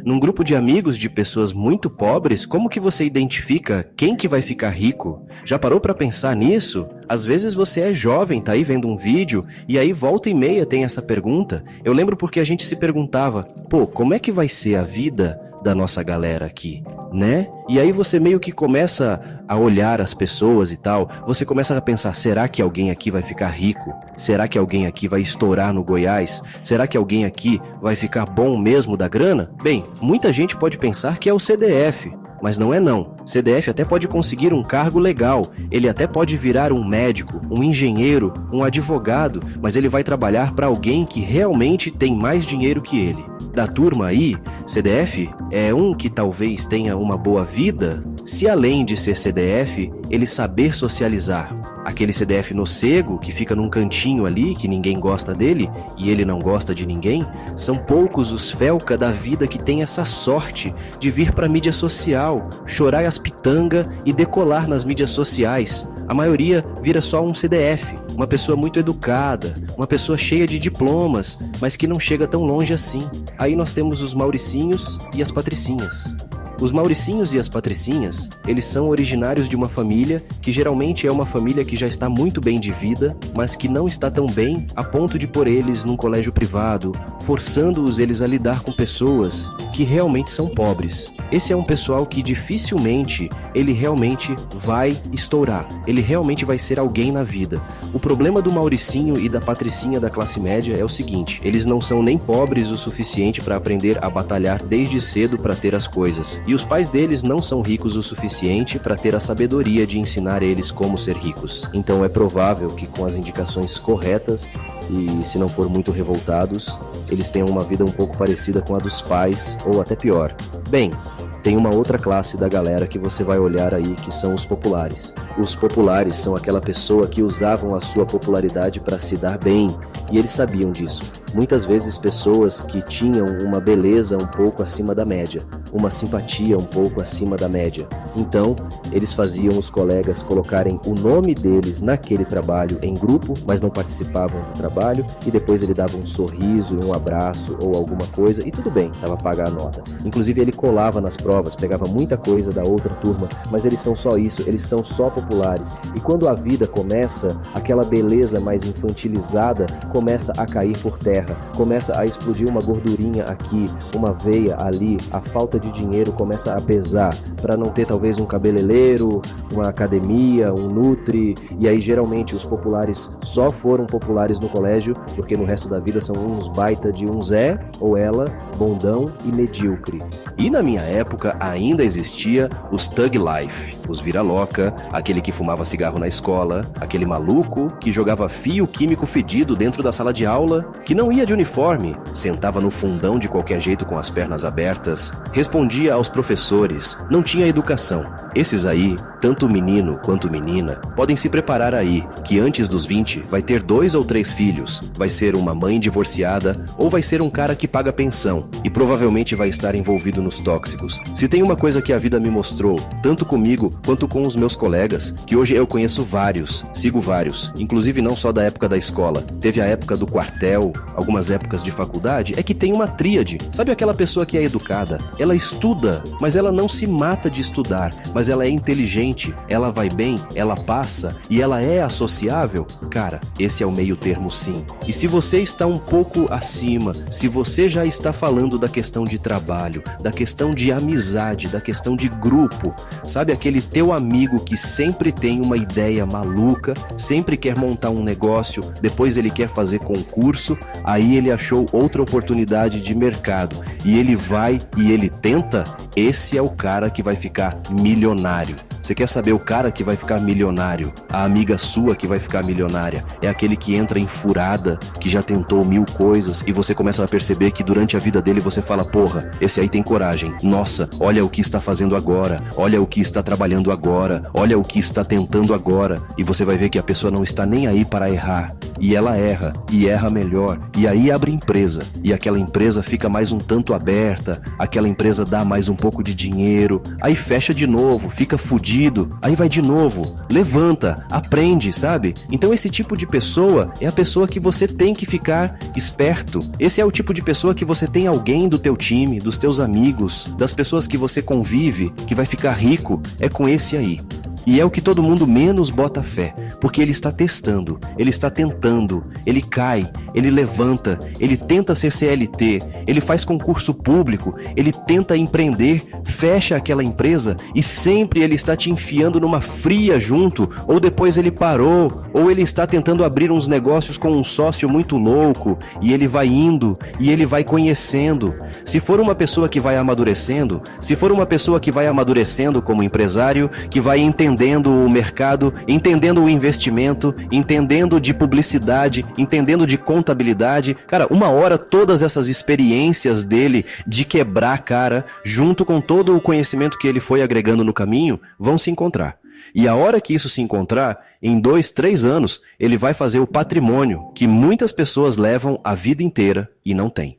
Num grupo de amigos de pessoas muito pobres, como que você identifica quem que vai ficar rico? Já parou para pensar nisso? Às vezes você é jovem, tá aí vendo um vídeo, e aí volta e meia tem essa pergunta. Eu lembro porque a gente se perguntava, pô, como é que vai ser a vida da nossa galera aqui, né? E aí você meio que começa a olhar as pessoas e tal, você começa a pensar, será que alguém aqui vai ficar rico? Será que alguém aqui vai estourar no Goiás? Será que alguém aqui vai ficar bom mesmo da grana? Bem, muita gente pode pensar que é o CDF, mas não é não. CDF até pode conseguir um cargo legal, ele até pode virar um médico, um engenheiro, um advogado, mas ele vai trabalhar para alguém que realmente tem mais dinheiro que ele. Da turma aí, CDF é um que talvez tenha uma boa vida, se além de ser CDF, ele saber socializar. Aquele CDF nocego que fica num cantinho ali, que ninguém gosta dele e ele não gosta de ninguém, são poucos os felca da vida que tem essa sorte de vir pra mídia social, chorar as pitanga e decolar nas mídias sociais. A maioria vira só um CDF, uma pessoa muito educada, uma pessoa cheia de diplomas, mas que não chega tão longe assim. Aí nós temos os Mauricinhos e as Patricinhas. Os Mauricinhos e as Patricinhas, eles são originários de uma família que geralmente é uma família que já está muito bem de vida, mas que não está tão bem a ponto de pôr eles num colégio privado, forçando-os eles a lidar com pessoas que realmente são pobres. Esse é um pessoal que dificilmente ele realmente vai estourar, ele realmente vai ser alguém na vida. O problema do Mauricinho e da Patricinha da classe média é o seguinte, eles não são nem pobres o suficiente para aprender a batalhar desde cedo para ter as coisas. E os pais deles não são ricos o suficiente para ter a sabedoria de ensinar eles como ser ricos. Então é provável que com as indicações corretas, e se não for muito revoltados, eles tenham uma vida um pouco parecida com a dos pais, ou até pior. Bem, tem uma outra classe da galera que você vai olhar aí, que são os populares. Os populares são aquela pessoa que usavam a sua popularidade para se dar bem, e eles sabiam disso. Muitas vezes pessoas que tinham uma beleza um pouco acima da média, uma simpatia um pouco acima da média. Então, eles faziam os colegas colocarem o nome deles naquele trabalho em grupo, mas não participavam do trabalho, e depois ele dava um sorriso, um abraço ou alguma coisa, e tudo bem, estava paga a nota. Inclusive ele colava nas provas, pegava muita coisa da outra turma, mas eles são só isso, eles são só populares. E quando a vida começa, aquela beleza mais infantilizada começa a cair por terra. Começa a explodir uma gordurinha aqui, uma veia ali, a falta de dinheiro começa a pesar para não ter talvez um cabeleireiro, uma academia, um nutri, e aí geralmente os populares só foram populares no colégio porque no resto da vida são uns baita de um Zé ou ela, bondão e medíocre. E na minha época ainda existia os Thug Life, os vira-loca, aquele que fumava cigarro na escola, aquele maluco que jogava fio químico fedido dentro da sala de aula, que não ia de uniforme, sentava no fundão de qualquer jeito com as pernas abertas, respondia aos professores, não tinha educação. Esses aí, tanto menino quanto menina, podem se preparar aí, que antes dos 20 vai ter 2 ou 3 filhos, vai ser uma mãe divorciada ou vai ser um cara que paga pensão e provavelmente vai estar envolvido nos tóxicos. Se tem uma coisa que a vida me mostrou, tanto comigo quanto com os meus colegas, que hoje eu conheço vários, sigo vários, inclusive não só da época da escola, teve a época do quartel, algumas épocas de faculdade, é que tem uma tríade. Sabe aquela pessoa que é educada? Ela estuda, mas ela não se mata de estudar, mas ela é inteligente, ela vai bem, ela passa e ela é associável? Cara, esse é o meio termo sim. E se você está um pouco acima, se você já está falando da questão de trabalho, da questão de amizade, da questão de grupo, sabe aquele teu amigo que sempre tem uma ideia maluca, sempre quer montar um negócio, depois ele quer fazer concurso, aí ele achou outra oportunidade de mercado e ele vai e ele tenta? Esse é o cara que vai ficar milionário. Você quer saber o cara que vai ficar milionário? A amiga sua que vai ficar milionária. É aquele que entra em furada, que já tentou 1000 coisas e você começa a perceber que durante a vida dele você fala, porra, esse aí tem coragem. Nossa, olha o que está fazendo agora. Olha o que está trabalhando agora. Olha o que está tentando agora. E você vai ver que a pessoa não está nem aí para errar. e ela erra, e erra melhor, e aí abre empresa, e aquela empresa fica mais um tanto aberta, aquela empresa dá mais um pouco de dinheiro, aí fecha de novo, fica fudido, aí vai de novo, levanta, aprende, sabe? Então esse tipo de pessoa é a pessoa que você tem que ficar esperto. Esse é o tipo de pessoa que você tem alguém do teu time, dos teus amigos, das pessoas que você convive, que vai ficar rico, é com esse aí. E é o que todo mundo menos bota fé, porque ele está testando, ele está tentando, ele cai, ele levanta, ele tenta ser CLT, ele faz concurso público, ele tenta empreender, fecha aquela empresa e sempre ele está te enfiando numa fria junto, ou depois ele parou, ou ele está tentando abrir uns negócios com um sócio muito louco, e ele vai indo, e ele vai conhecendo. Se for uma pessoa que vai amadurecendo, se for uma pessoa que vai amadurecendo como empresário, que vai entendendo o mercado, entendendo o investimento, entendendo de publicidade, entendendo de contabilidade. Cara, uma hora todas essas experiências dele de quebrar a cara, junto com todo o conhecimento que ele foi agregando no caminho, vão se encontrar. E a hora que isso se encontrar, em 2, 3 anos, ele vai fazer o patrimônio que muitas pessoas levam a vida inteira e não têm.